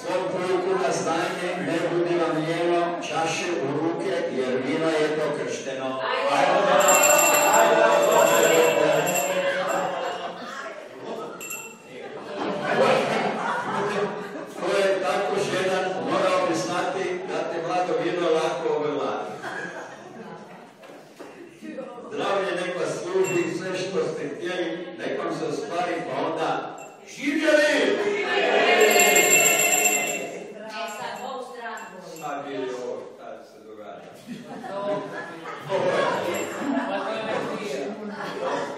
Svom puku na znanje ne budi vam njeno čaše u ruke, jer vino je pokršteno. Ko je tako žedan, morao bi znati da te mlado vino lako ovlada. Zdravlje nek vas služi, sve što ste htjeli, nek vam se ostvari, pa onda živjeli! Sad bili ovo, kad se događa.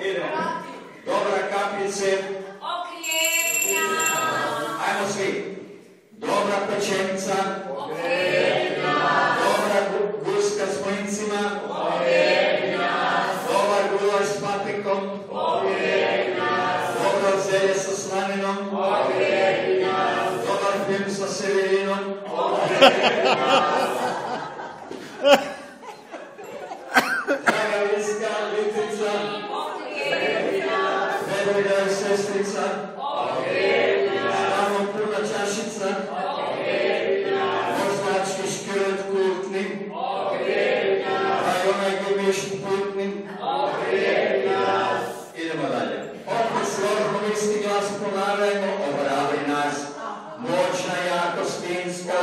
Idemo. Dobra kapljice. Okrijenja. Ajmo svi. Dobra pečenica. Okrijenja. Dobra guska s mlincima. Okrijenja. Dobar gulaš s paprikom. Okrijenja. Dobro zelje sa slaninom. Okrijenja. Dobar film sa severinom. Draga Liska, Litrica. Nebojda i sestrica. Stvarno puna čašica. Moždački škret kultni. Pa i onaj gumišni putni. Idemo dalje. Opet složno isti glas ponavljajmo. Obravi nas. Moćna jakost finska.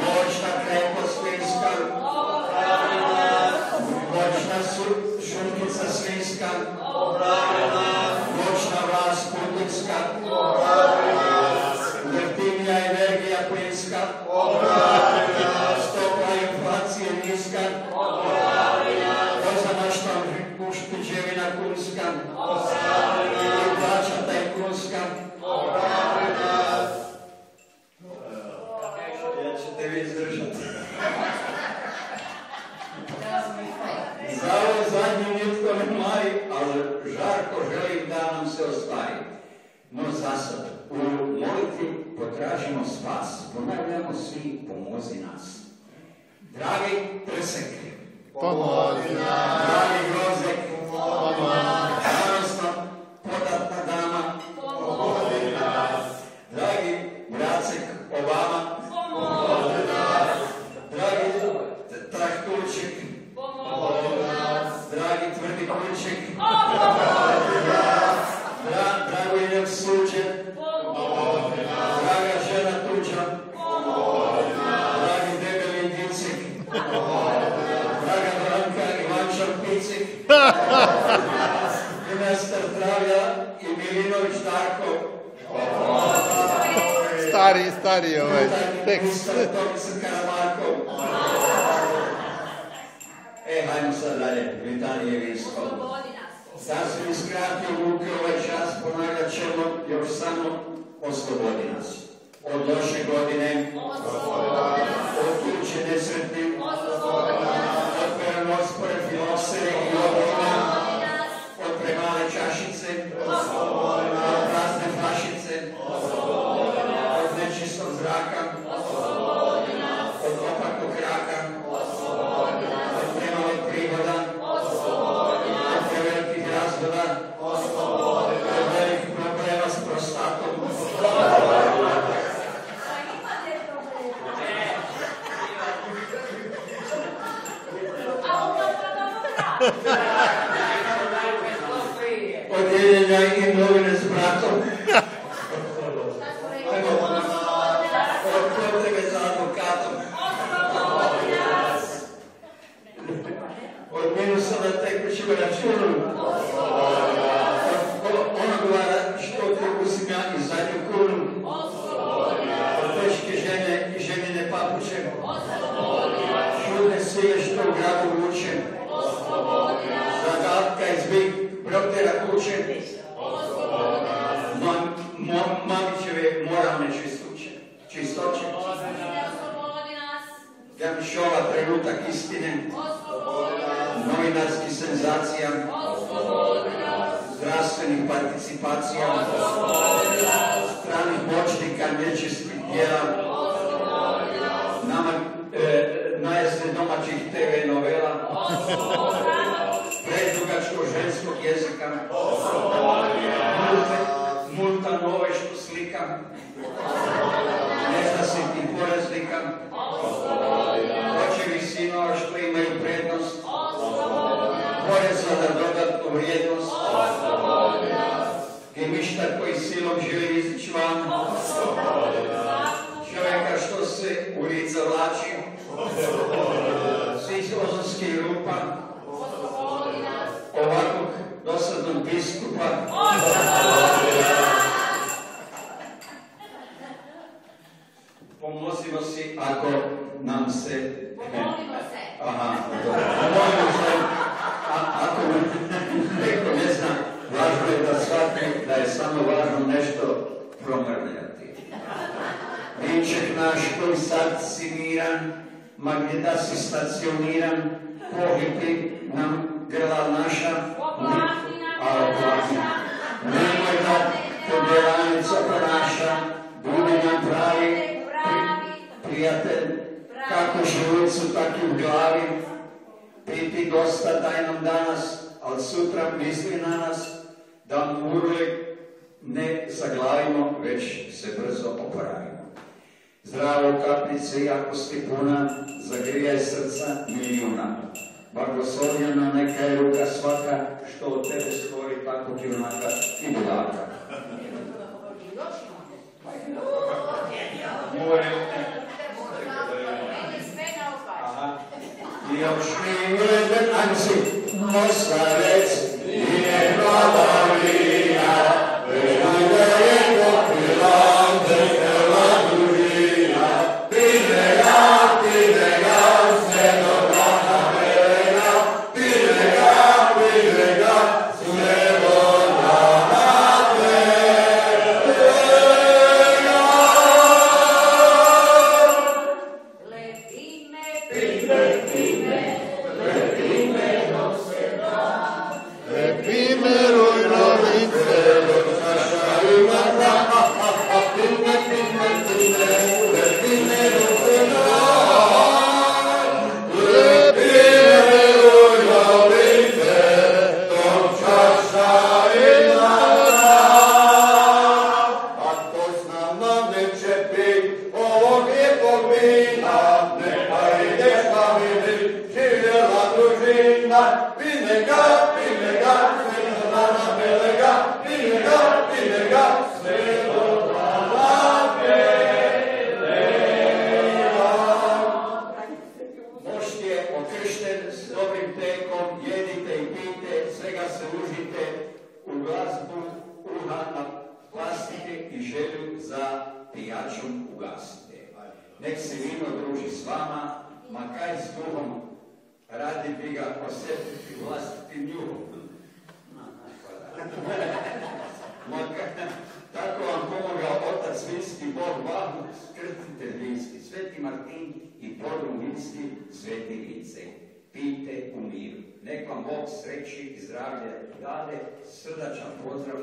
Moćna krepost finska. Moćna šunkica svinska. Moćna vlast putinska. Jeftinija energija plinska. Stopa inflacije niska. Pozamašta ušteđevina kunska. Plaća tajkunska. Ja ćete vi izdržati. Za ovo zadnje nitko ne mari, ali žarko želim da nam se ostvari. No zasad, u molitvi potražimo spas, ponavljamo svi, pomozi nas. Dragi Trsek, Pomozi nas. dragi Grozek, Pomozi nas. odnosno podatna dama, Pomozi nas. dragi Bracek Obama, Pomozi nas. dragi Trahturček, Pomozi nas. dragi Tvrdi Kulček, Pomozi nas. Dragoljub Suđer, Pomozi nas. draga žena Tuđa, Pomozi nas. dragi Debeli Dicik, Pomozi nas. draga Branka Ivančan Picik, ministar zdravlja i Milinović Darko, Stari ovaj tekst. ministar Tomislav Karamarko. Hajmo sad dalje, Britanije Vinsko. Da su iskratio ruke ovaj čas, ponavljat ćemo još samo oslobodi nas. Od loše godine, od kuće nesretne, od prenospore filosere i odrona, od premale čašice, od prazne flašice, od nečistog zraka, od opakog raka, od premalog prihoda, od prevelikih razvoda, od velikih problema s prostatom, od dijeljenja imovine s bratom, od potrebe za advokatom, od minusa na tekućem računu, od onoga što ti uzima i zadnju kunu, od teške žene i ženine papuče, čudne sile što u gradu vuče, zadatka iz Big Broktera kuće, Mamićeve moralne čistoće, Gamšova trenutak istine, novinarskih senzacija, zdravstvenih participacija, stranih moćnika nečistih djela, najezde domaćih TV novela, predugačko ženskog jezika, multa nove bojištu slika, ne zna se ti poreznika, očevi sinova što imaju prednost, poreza na dodatnu vrijednost, gemištar koji silom želi izići van, čovjeka što se u lice vlači, svih ozonskih rupa, ovakvog dosadnog biskupa, pomozimo si ako nam se... Pomolimo se. Aha, pomolimo se. Ako neko ne zna, važno je da shvati da je samo važno nešto promrljati. Vinček naš koji sad si miran, ma gdje da si stacioniran, pohiti nam grla naša, a oplati. Nemoj da te djelanica ponaša, budi nam pravi prijatelj, kako životu, tako i u glavi. Piti dosta daj nam danas, ali sutra misli na nas, da murli ne zaglavimo, već se brzo oporavimo. Zdravo kapljice, jakosti puna, zagrijaj srca milijuna. Blagoslovljena neka je ruka svaka, što od tebe stvori takvog junaka i budaka. Još mi uredben ansi, Mostarec, nije Bavarija, Venada je popila, Dekela dužina, Pidega, sve do Vlaha Belega, Pidega, sve do Vlaha Belega. Nek se vino druži s vama, ma kaj s duhom, radi bi ga osjetiti vlastitim njuhom. Tako vam pomogao otac Vinski, Bog vam, krstitelj Vinski, Sveti Martin i podrum Vinski, Sveti Vince. Pijte u miru. Nek vam Bog sreći i zdravlje dade, srdačan pozdrav